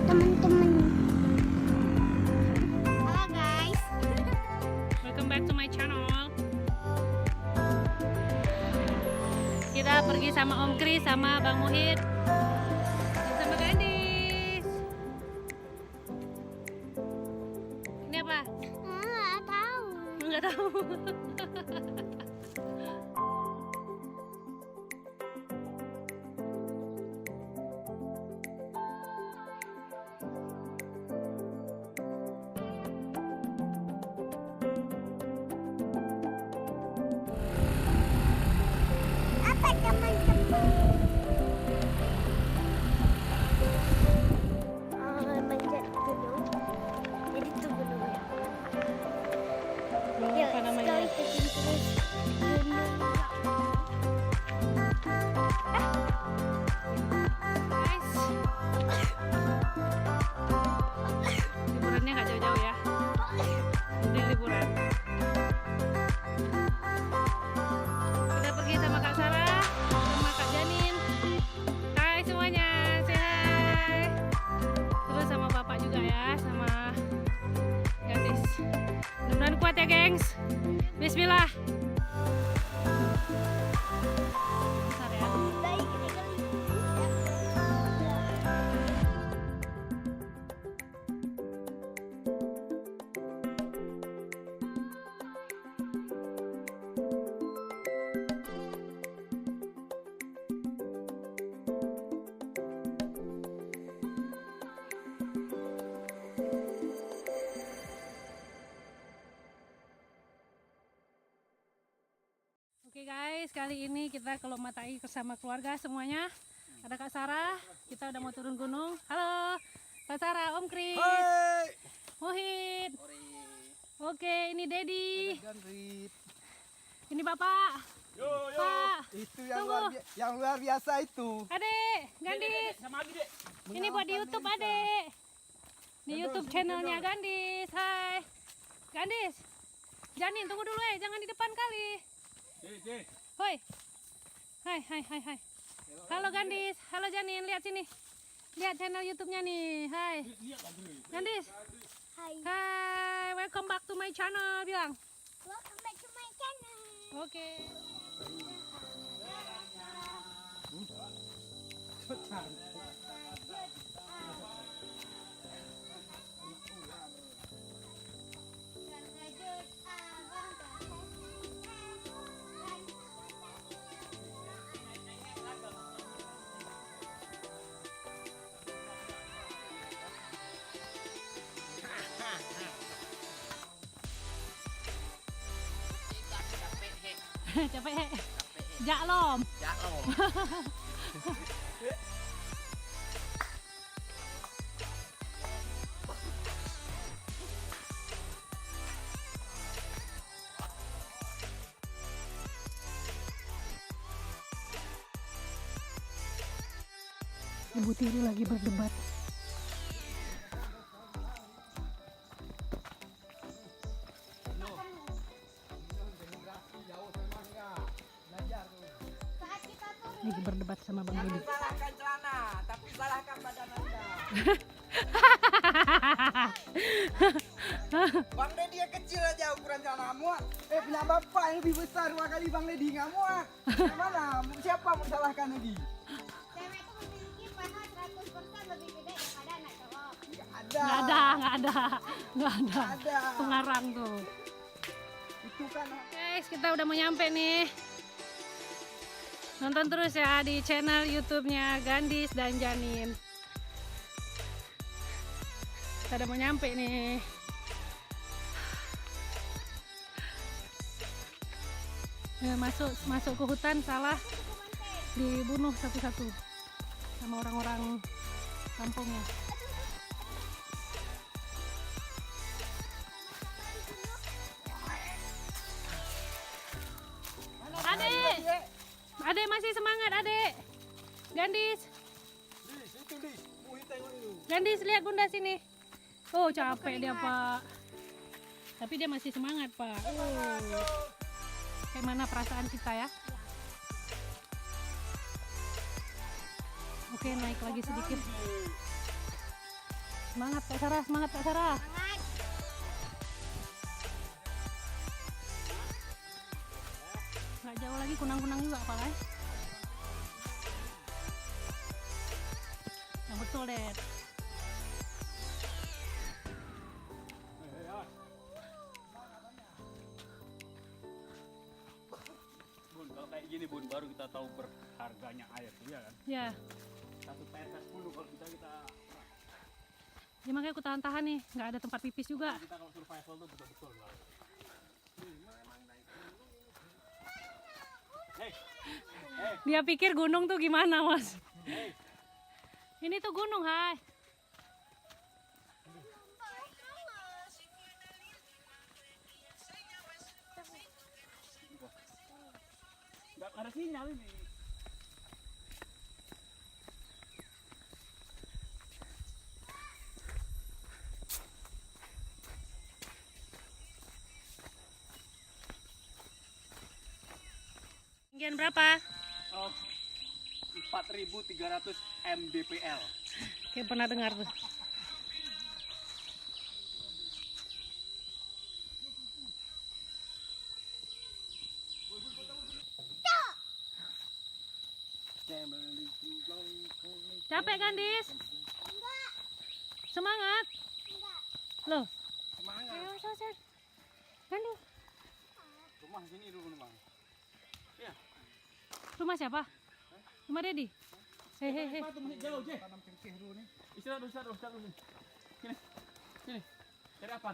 teman-teman. Halo guys, Welcome back to my channel. Kita pergi sama Om Kris sama Bang Muhid dan sama Gandis. Ini apa? Nggak tahu. Nggak tahu. Apa teman-teman? Manjat gunung. Jadi itu gunungnya. Yuk, Apa namanya? sekali terus gunung. Guys, liburannya nggak jauh-jauh ya. Ini liburan. Kita pergi sama Kak Sarah, sama Kak Janin. Hai semuanya, say hai. Terus sama Bapak juga ya, sama Gadis. Mudah-mudahan kuat ya, gengs. Bismillah. Bentar ya. Baik sekali. Oke guys, kali ini kita ke Matai bersama keluarga semuanya. Ada Kak Sarah, kita udah mau turun gunung. Halo, Kak Sarah, Om Kris, Hai. Muhid. Oke, ini Dedi, Gandrit. ini Bapak, Yo. Pak, Itu yang Tunggu. yang luar biasa itu. Adek, Gandis. Ini buat di YouTube Adek. Di YouTube channelnya Gandis. Hai, Gandis. Janin, tunggu dulu jangan di depan kali. Hoi. Hai. Halo Gandis, halo Janin, lihat sini. Lihat channel YouTube-nya nih. Hai. Gandis. Hai. Hai, welcome back to my channel, bilang. Welcome back to my channel. Oke. Capek. Jaklom. Ibu tiri lagi berdebat. Lagi berdebat sama Bang Dedi. Salahkan celana, tapi salahkan badan Anda. Bang Dedi yang kecil aja ukuran celana muat. Punya bapak yang lebih besar 2 kali Bang Dedi nggak muat. Gimana? Siapa mensalahkan Dedi? Cewek itu memiliki paha 100% lebih gede daripada anak cowok. Nggak ada. Nggak ada. Ada. Pengarang tuh. Itu kan. Guys, kita udah mau nyampe nih. Nonton terus ya di channel YouTube-nya Gandis dan Janin. Kita udah mau nyampe nih. Ya, masuk ke hutan salah dibunuh satu-satu sama orang-orang kampungnya. Adek masih semangat adek. Gandis. Gandis lihat bunda sini. Oh capek dia pak. Tapi dia masih semangat pak. Kayak mana perasaan kita ya? Oke naik lagi sedikit. Semangat Kak Sarah, semangat Kak Sarah. Sangat. Nggak jauh lagi, kunang-kunang juga apalagi. Yang betul deh. Bun, kalau kayak gini Bun, baru kita tahu berharganya air tuh ya kan. Ya, Satu tetes dulu kalau kita ya makanya aku tahan-tahan nih, nggak ada tempat pipis juga. kalau survival tuh betul-betul lah. Hei, Dia pikir gunung tuh gimana, Mas? Ini tuh gunung, hai. nggak ada sinyal ini. Ketinggian berapa? Oh, 4.300 mdpl. Kayak pernah dengar tuh. Capek kan, Dis? Enggak. Semangat. Enggak. Loh, Semangat. ayo selesai. Gandis. Rumah sini dulu rumah. Ya. Rumah siapa? Rumah Dedi? Hehehe. Sepatu masih jauh, Je. Tanam cengkeh dulu nih. Istirahat dulu. Sini. Sini. Cari apa?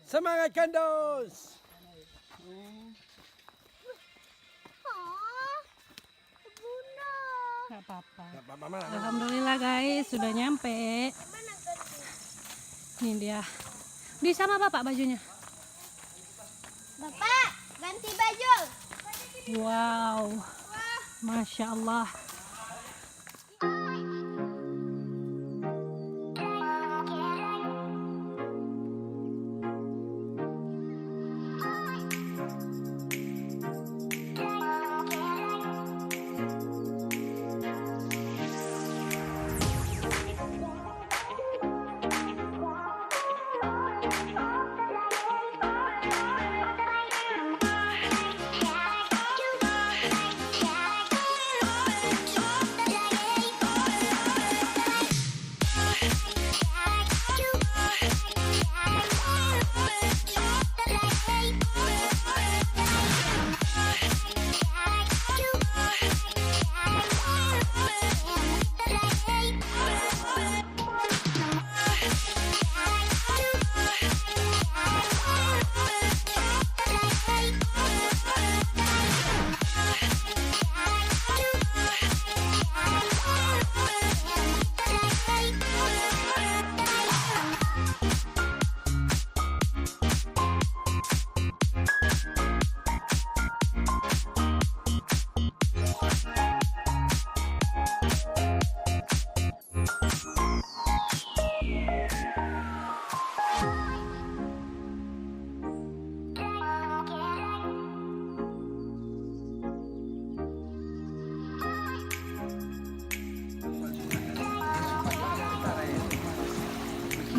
Semangat kandos. Oh. Bunda. Nggak apa-apa. Mama. Alhamdulillah guys, sudah nyampe. Mana ganti? Ini dia. Di sama bapak bajunya. Bapak, ganti baju. Wow. Masya Allah.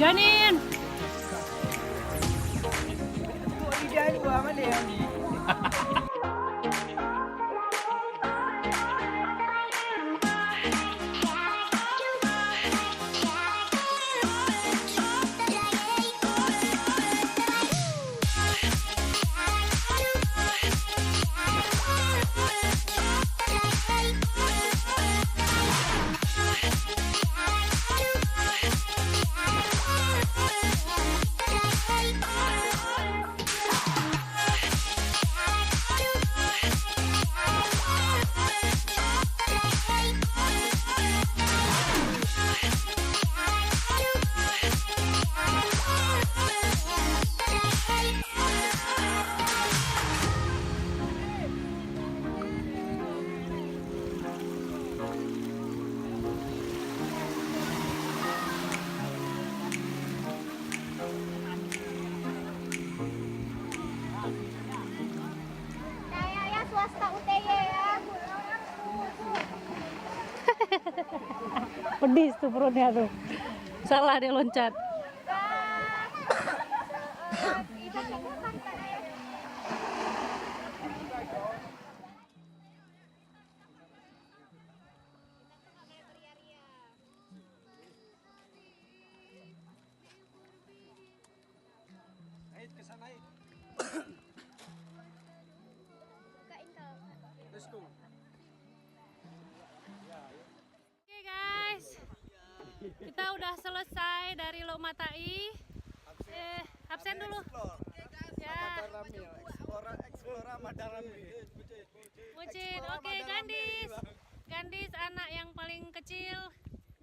Janin. Lidah dua mana yang ni? Saya ya swasta UTY ya. Pedis tuh perutnya tuh. Salah dia loncat. Naik ke sana. Bukain kalau. Let's go. Oke guys, kita udah selesai dari Lomatai. Absen dulu. Ya. Eksplora Madarami. Bucin, oke Gandis. Gandis anak yang paling kecil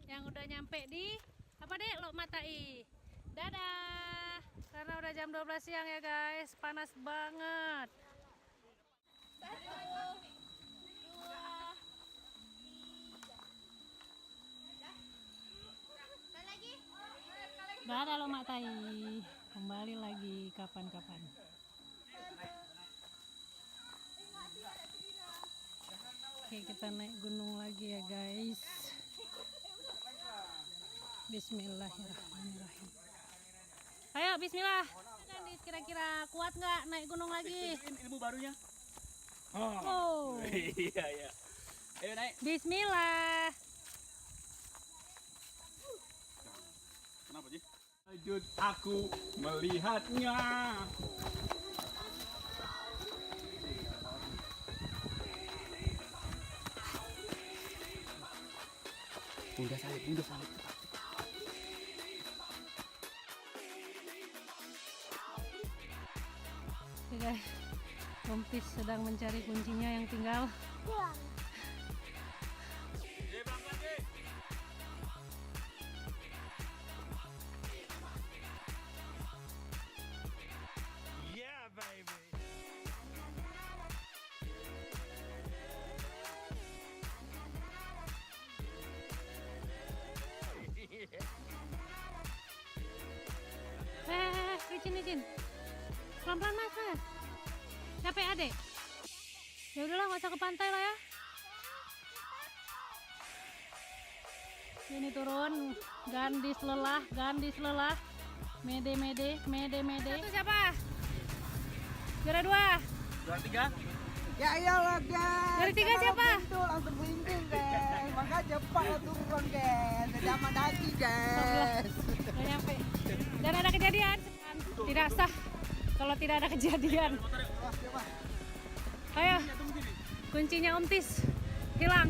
yang udah nyampe di apa deh Lomatai. Dadah. Karena udah jam 12 siang ya guys, panas banget. Dadah Lomatai. Kembali lagi kapan-kapan. Oke, kita naik gunung lagi ya guys. Bismillahirrahmanirrahim. Ayo bismillah. Gandis kira-kira kuat nggak naik gunung lagi? Ilmu barunya. Oh. Iya iya. Ayo naik. Bismillah. Kenapa sih? Lanjut aku melihatnya. Udah salib. Oke guys, Kompis sedang mencari kuncinya yang tinggal. Licin. Pelan-pelan mas. Capek adek? Ya udahlah, nggak usah ke pantai lah ya. Ini turun, Gandis lelah. Mede. Itu siapa? Juara 2. Juara 3. Ya iyalah guys. Dari 3 siapa? Itu langsung blinking guys. Maka cepat lah turun guys. Jadi mendaki guys. Udah nyampe. Dan ada kejadian. Tidak sah kalau tidak ada kejadian. Ayo, kuncinya Om Tis hilang.